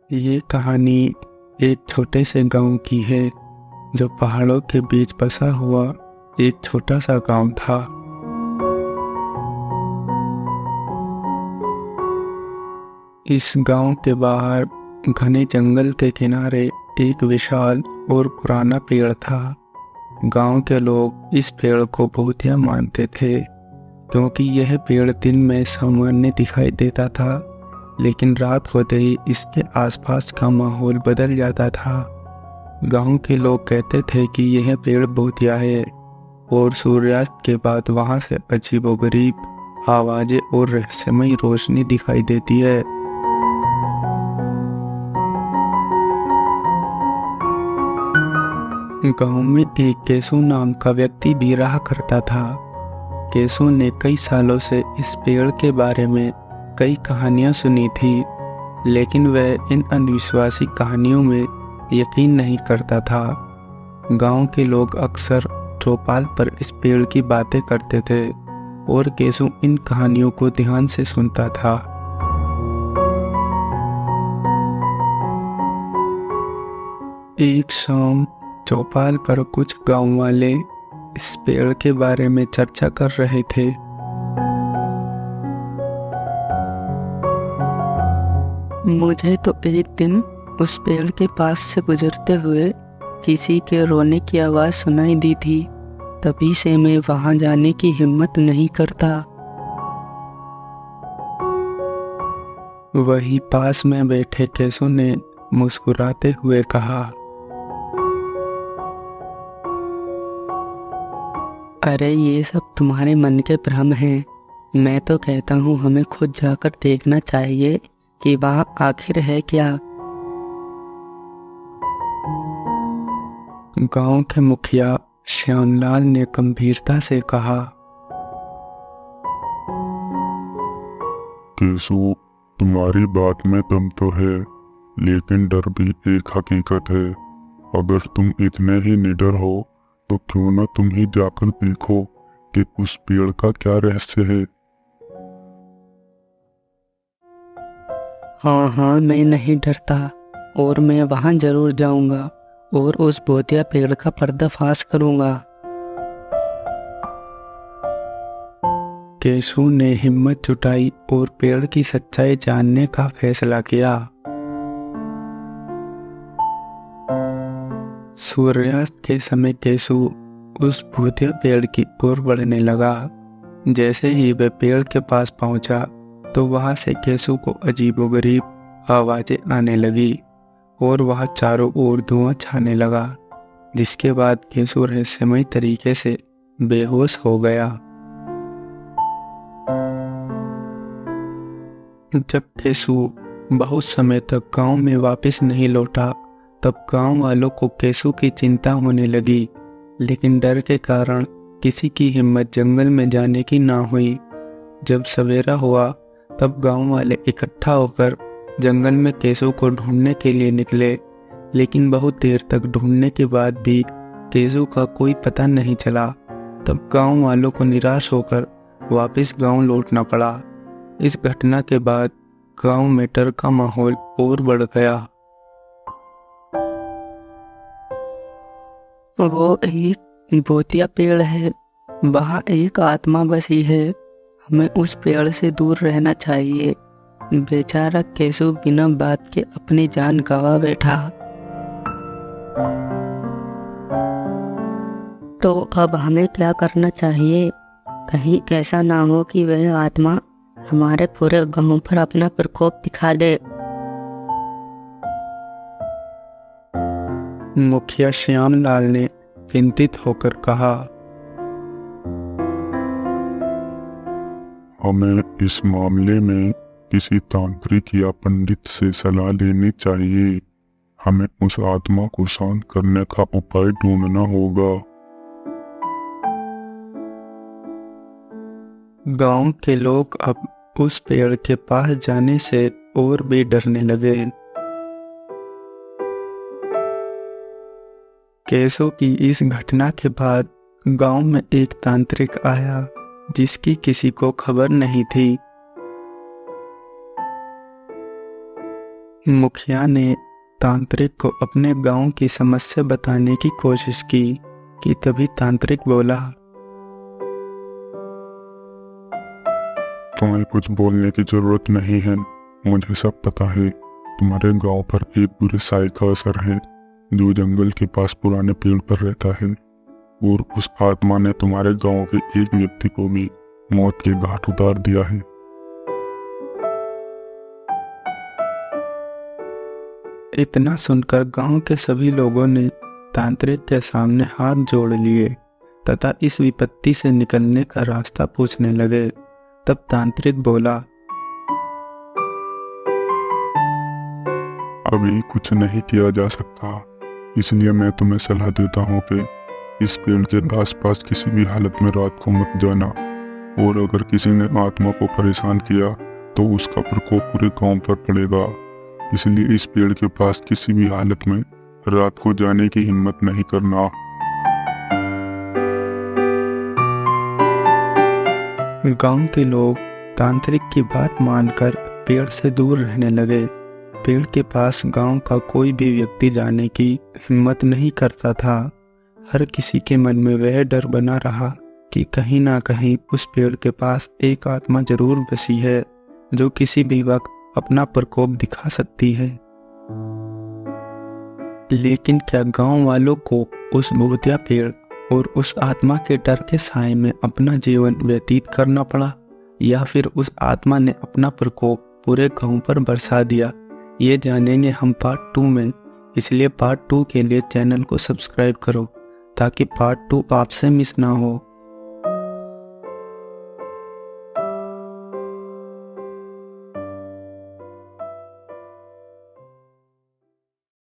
ये कहानी एक छोटे से गांव की है जो पहाड़ों के बीच बसा हुआ एक छोटा सा गांव था। इस गांव के बाहर घने जंगल के किनारे एक विशाल और पुराना पेड़ था। गांव के लोग इस पेड़ को भूतिया मानते थे क्योंकि यह पेड़ दिन में सामान्य दिखाई देता था, लेकिन रात होते ही इसके आसपास का माहौल बदल जाता था। गांव के लोग कहते थे कि यह पेड़ भूतिया है और सूर्यास्त के बाद वहां से अजीबोगरीब आवाजें और रहस्यमयी रोशनी दिखाई देती है। गांव में एक केशु नाम का व्यक्ति भी रहा करता था। केशु ने कई सालों से इस पेड़ के बारे में कई कहानियां सुनी थी, लेकिन वह इन अंधविश्वासी कहानियों में यकीन नहीं करता था। गांव के लोग अक्सर चौपाल पर इस पेड़ की बातें करते थे और केशु इन कहानियों को ध्यान से सुनता था। एक शाम चौपाल पर कुछ गांव वाले इस पेड़ के बारे में चर्चा कर रहे थे। मुझे तो एक दिन उस पेड़ के पास से गुजरते हुए किसी के रोने की आवाज़ सुनाई दी थी। तभी से मैं वहां जाने की हिम्मत नहीं करता। वही पास में बैठे केशु ने मुस्कुराते हुए कहा, अरे ये सब तुम्हारे मन के भ्रम हैं। मैं तो कहता हूँ हमें खुद जाकर देखना चाहिए कि वहाँ आखिर है क्या। गांव के मुखिया श्यामलाल ने गंभीरता से कहा, केशु, तुम्हारी बात में दम तो है, लेकिन डर भी एक हकीकत है। अगर तुम इतने ही निडर हो तो क्यों न तुम ही जाकर देखो कि उस पेड़ का क्या रहस्य है। हाँ, मैं नहीं डरता और मैं वहाँ जरूर जाऊँगा और उस भूतिया पेड़ का पर्दाफाश करूँगा। केशु ने हिम्मत जुटाई और पेड़ की सच्चाई जानने का फैसला किया। सूर्यास्त के समय केशु उस भूतिया पेड़ की ओर बढ़ने लगा। जैसे ही वह पेड़ के पास पहुंचा तो वहां से केशु को अजीबोगरीब आवाजें आने लगी और वहां चारों ओर धुआं छाने लगा, जिसके बाद केशु रहस्यमयी तरीके से बेहोश हो गया। जब केशु बहुत समय तक गांव में वापस नहीं लौटा तब गांव वालों को केशु की चिंता होने लगी, लेकिन डर के कारण किसी की हिम्मत जंगल में जाने की ना हुई। जब सवेरा हुआ तब गांव वाले इकट्ठा होकर जंगल में केशु को ढूंढने के लिए निकले, लेकिन बहुत देर तक ढूंढने के बाद भी केशु का कोई पता नहीं चला। तब गांव वालों को निराश होकर वापस गांव लौटना पड़ा। इस घटना के बाद गांव में डर का माहौल और बढ़ गया। वो एक भूतिया पेड़ है, वहाँ एक आत्मा बसी है। हमें उस पेड़ से दूर रहना चाहिए। बेचारा केशु बिना बात के अपनी जान गंवा बैठा। तो अब हमें क्या करना चाहिए? कहीं ऐसा ना हो कि वह आत्मा हमारे पूरे गांव पर अपना प्रकोप दिखा दे। मुखिया श्यामलाल ने चिंतित होकर कहा, हमें इस मामले में किसी तांत्रिक या पंडित से सलाह लेनी चाहिए। हमें उस आत्मा को शांत करने का उपाय ढूंढना होगा। गांव के लोग अब उस पेड़ के पास जाने से और भी डरने लगे। केशु की इस घटना के बाद गांव में एक तांत्रिक आया जिसकी किसी को खबर नहीं थी। मुखिया ने तांत्रिक को अपने गांव की समस्या बताने की कोशिश की कि तभी तांत्रिक बोला, तुम्हें कुछ बोलने की जरूरत नहीं है, मुझे सब पता है। तुम्हारे गांव पर एक बुरे साय का असर है जो जंगल के पास पुराने पेड़ पर रहता है, और उस आत्मा ने तुम्हारे गांव के एक व्यक्ति को भी मौत के घाट उतार दिया है। इतना सुनकर गांव के सभी लोगों ने तांत्रिक के सामने हाथ जोड़ लिए तथा इस विपत्ति से निकलने का रास्ता पूछने लगे। तब तांत्रिक बोला, अभी कुछ नहीं किया जा सकता, इसलिए मैं तुम्हें सलाह देता हूँ कि इस पेड़ के आसपास किसी भी हालत में रात को मत जाना, और अगर किसी ने आत्मा को परेशान किया तो उसका प्रकोप पूरे गांव पर पड़ेगा। इसलिए इस पेड़ के पास किसी भी हालत में रात को जाने की हिम्मत नहीं करना। गांव के लोग तांत्रिक की बात मानकर पेड़ से दूर रहने लगे। पेड़ के पास गांव का कोई भी व्यक्ति जाने की हिम्मत नहीं करता था। हर किसी के मन में वह डर बना रहा कि कहीं ना कहीं उस पेड़ के पास एक आत्मा जरूर बसी है जो किसी भी वक्त अपना प्रकोप दिखा सकती है। लेकिन क्या गांव वालों को उस भूतिया पेड़ और उस आत्मा के डर के साए में अपना जीवन व्यतीत करना पड़ा, या फिर उस आत्मा ने अपना प्रकोप पूरे गांव पर बरसा दिया? ये जानेंगे हम पार्ट 2 में। इसलिए पार्ट 2 के लिए चैनल को सब्सक्राइब करो ताकि पार्ट 2 आपसे मिस ना हो।